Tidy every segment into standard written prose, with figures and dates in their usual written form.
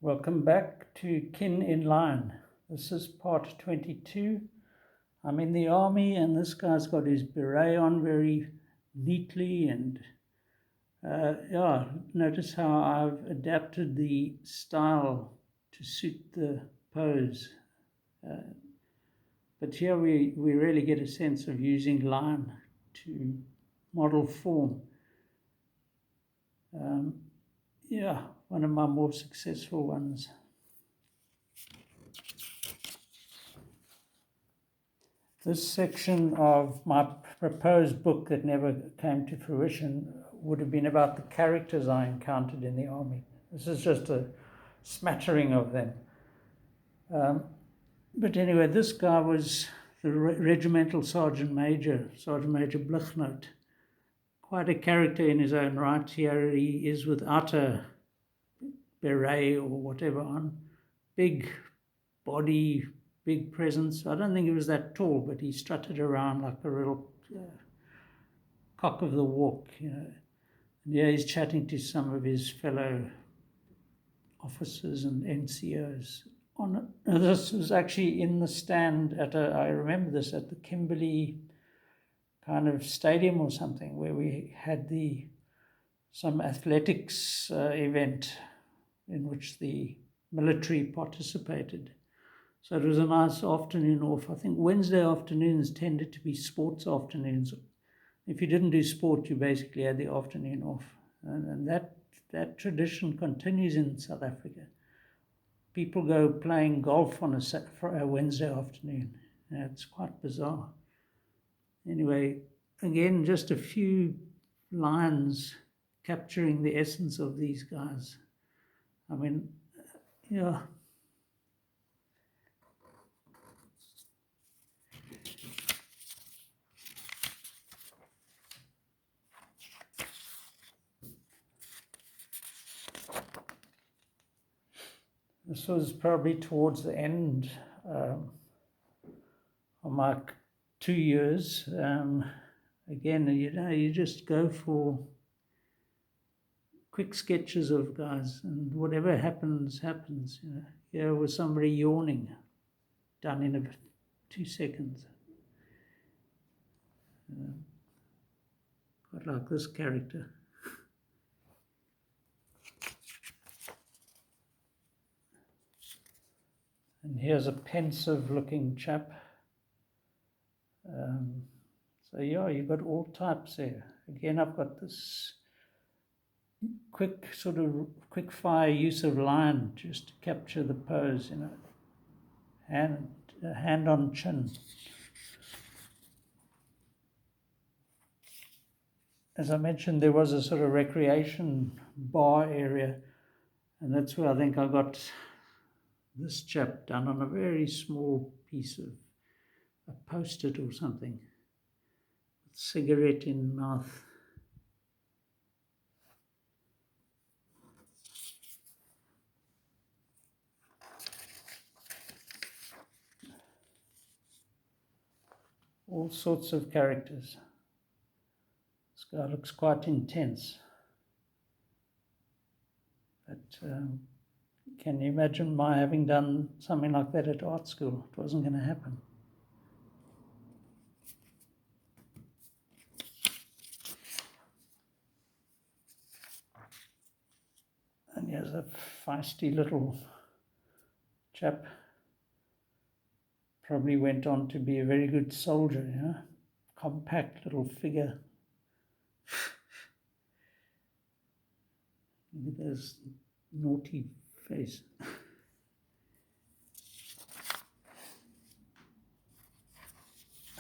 Welcome back to Kin in Line. This is part 22. I'm in the army and this guy's got his beret on very neatly and notice how I've adapted the style to suit the pose. But here we really get a sense of using line to model form. One of my more successful ones. This section of my proposed book that never came to fruition would have been about the characters I encountered in the army. This is just a smattering of them. But anyway, this guy was the regimental Sergeant Major Blichnote. Quite a character in his own right. Here he is without a beret or whatever on. Big body, big presence. I don't think he was that tall, but he strutted around like a real cock of the walk, And yeah, he's chatting to some of his fellow officers and NCOs. This was actually in the stand I remember this, at the Kimberley kind of stadium or something, where we had some athletics event in which the military participated. So it was a nice afternoon off. I think Wednesday afternoons tended to be sports afternoons. If you didn't do sport, you basically had the afternoon off. And that tradition continues in South Africa. People go playing golf on a Wednesday afternoon. It's quite bizarre. Anyway, again, just a few lines capturing the essence of these guys. I mean, yeah. This was probably towards the end of my 2 years. Again, you just go for quick sketches of guys, and whatever happens. Here was somebody yawning, done in 2 seconds. Quite like this character. And here's a pensive-looking chap. So yeah, you've got all types there. Again, I've got this quick fire use of line just to capture the pose, hand on chin. As I mentioned, there was a sort of recreation bar area, and that's where I think I got this chap done on a very small piece of a Post-it or something, with cigarette in mouth. All sorts of characters. This guy looks quite intense. But can you imagine my having done something like that at art school? It wasn't going to happen. And here's a feisty little chap. Probably went on to be a very good soldier, Compact little figure. Look at those naughty face.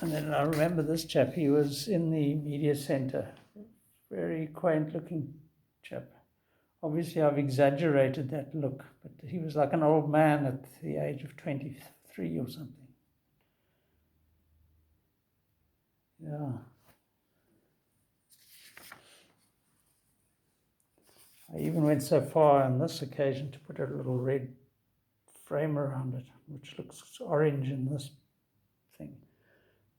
And then I remember this chap, he was in the media center. Very quaint looking chap. Obviously I've exaggerated that look, but he was like an old man at the age of 23 or something. Yeah. I even went so far on this occasion to put a little red frame around it, which looks orange in this thing.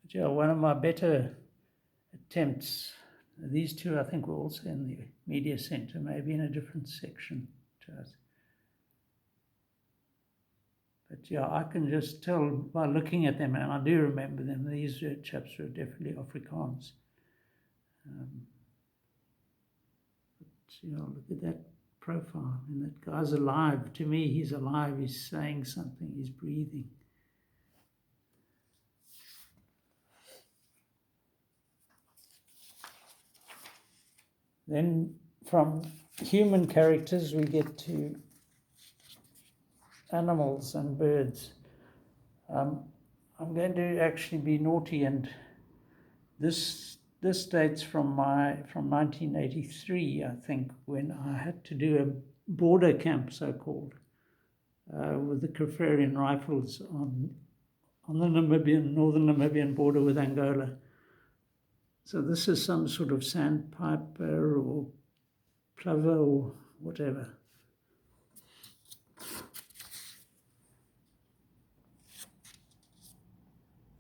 But yeah, one of my better attempts, these two I think were also in the media center, maybe in a different section to us. yeah, I can just tell by looking at them, and I do remember them. These chaps were definitely Afrikaans. Look at that profile. I mean, that guy's alive. To me, he's alive. He's saying something. He's breathing. Then from human characters, we get to animals and birds. I'm going to actually be naughty, and this dates from 1983, I think, when I had to do a border camp, so-called, with the Crafarian Rifles on the northern Namibian border with Angola. So this is some sort of sandpiper or plover or whatever.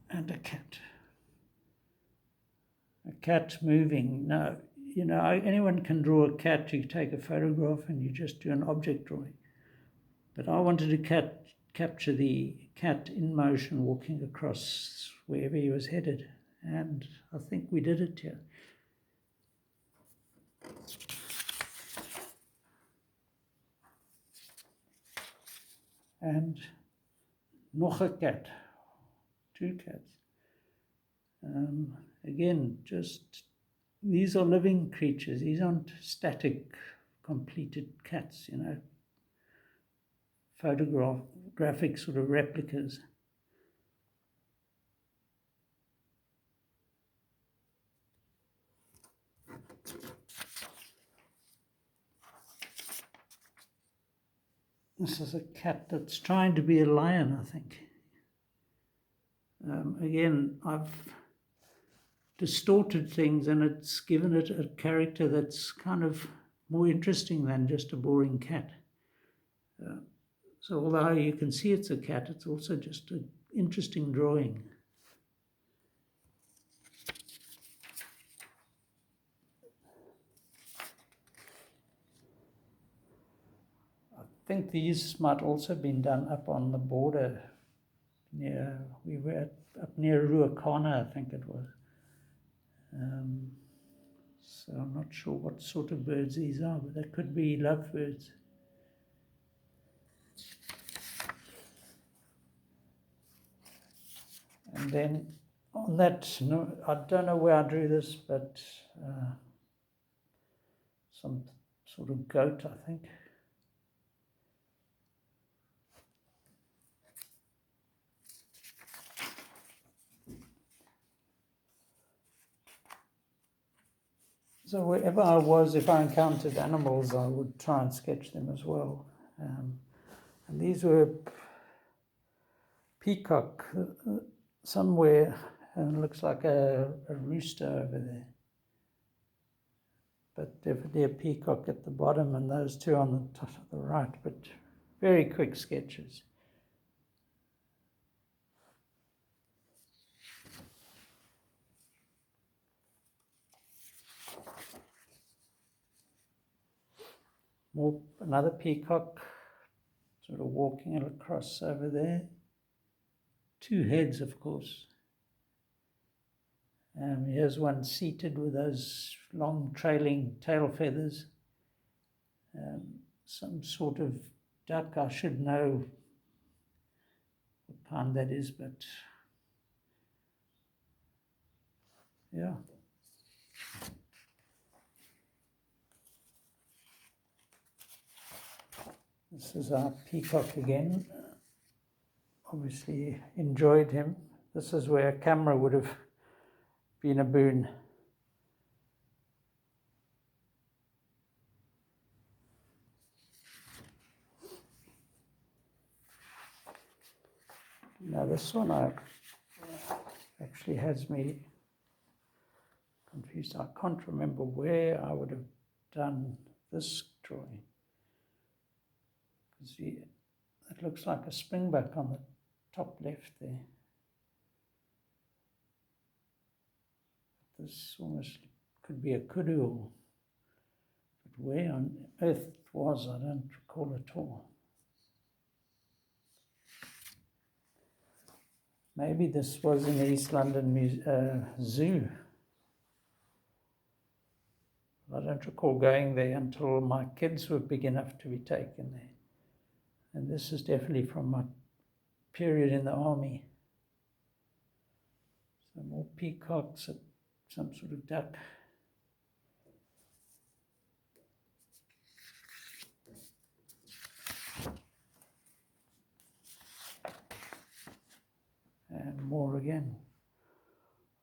And a cat. A cat moving. Now, anyone can draw a cat. You take a photograph and you just do an object drawing. But I wanted to capture the cat in motion walking across wherever he was headed. And I think we did it here. And nog a cat. 2 cats. Again, just these are living creatures. These aren't static, completed cats, photographic sort of replicas. This is a cat that's trying to be a lion, I think. Again, I've distorted things, and it's given it a character that's kind of more interesting than just a boring cat. So although you can see it's a cat, it's also just an interesting drawing. I think these might also have been done up on the border we were up near Ruakana, I think it was. So I'm not sure what sort of birds these are, but they could be lovebirds. And then on that, I don't know where I drew this, but some sort of goat, I think. So wherever I was, if I encountered animals, I would try and sketch them as well. And these were peacock somewhere, and it looks like a rooster over there. But definitely a peacock at the bottom, and those 2 on the top of the right, but very quick sketches. Another peacock sort of walking across over there. 2 heads, of course. Here's one seated with those long trailing tail feathers. Some sort of duck. I should know what kind that is, but yeah. This is our peacock again. Obviously enjoyed him. This is where a camera would have been a boon. Now this one actually has me confused. I can't remember where I would have done this drawing. Because it looks like a springbuck on the top left there. This almost could be a kudu, but where on earth it was, I don't recall at all. Maybe this was in the East London Zoo. I don't recall going there until my kids were big enough to be taken there. And this is definitely from my period in the army. Some more peacocks, some sort of duck. And more again.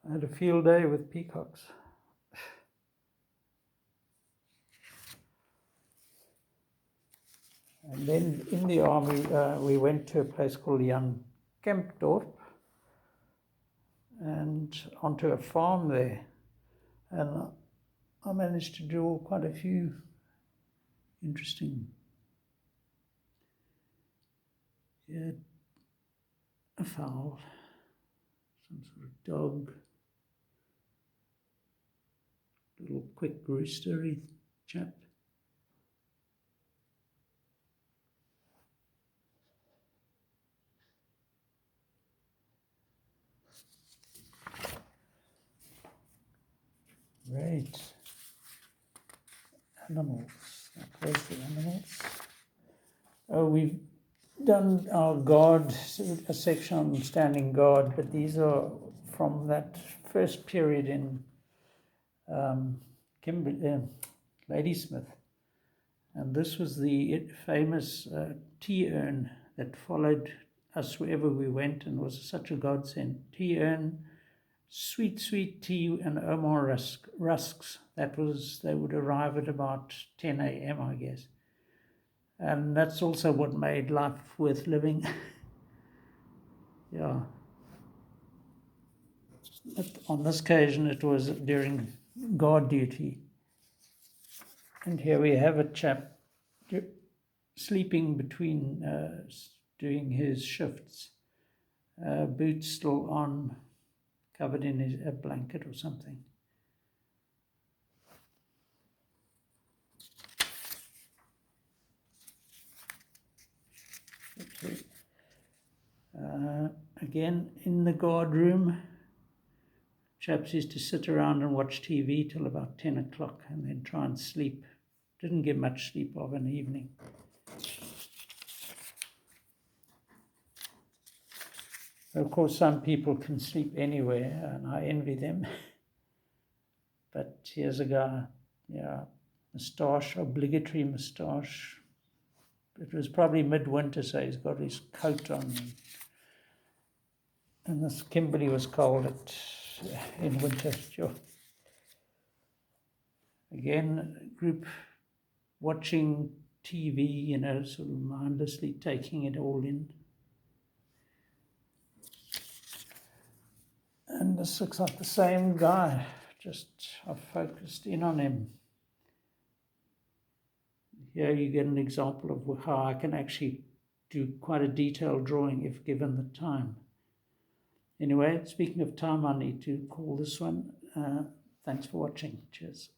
I had a field day with peacocks. And then in the army, we went to a place called Jan Kempdorp and onto a farm there. And I managed to draw quite a few interesting, a fowl, some sort of dog, little quick roostery chap. Right. Animals. That was the animals. Oh, we've done our guard, a section on standing guard, but these are from that first period in Ladysmith. And this was the famous tea urn that followed us wherever we went and was such a godsend. Tea urn, sweet, sweet tea and Omar rusks. They would arrive at about 10 a.m., I guess. And that's also what made life worth living. Yeah. But on this occasion, it was during guard duty. And here we have a chap sleeping between doing his shifts, boots still on, covered in a blanket or something. Again, in the guard room, chaps used to sit around and watch TV till about 10 o'clock and then try and sleep. Didn't get much sleep of an evening. Of course, some people can sleep anywhere, and I envy them. But here's a guy, moustache, obligatory moustache. It was probably midwinter, so he's got his coat on. And this Kimberley was cold in winter, sure. Again, a group watching TV, sort of mindlessly taking it all in. And this looks like the same guy, just I've focused in on him. Here you get an example of how I can actually do quite a detailed drawing if given the time. Anyway, speaking of time, I need to call this one. Thanks for watching. Cheers.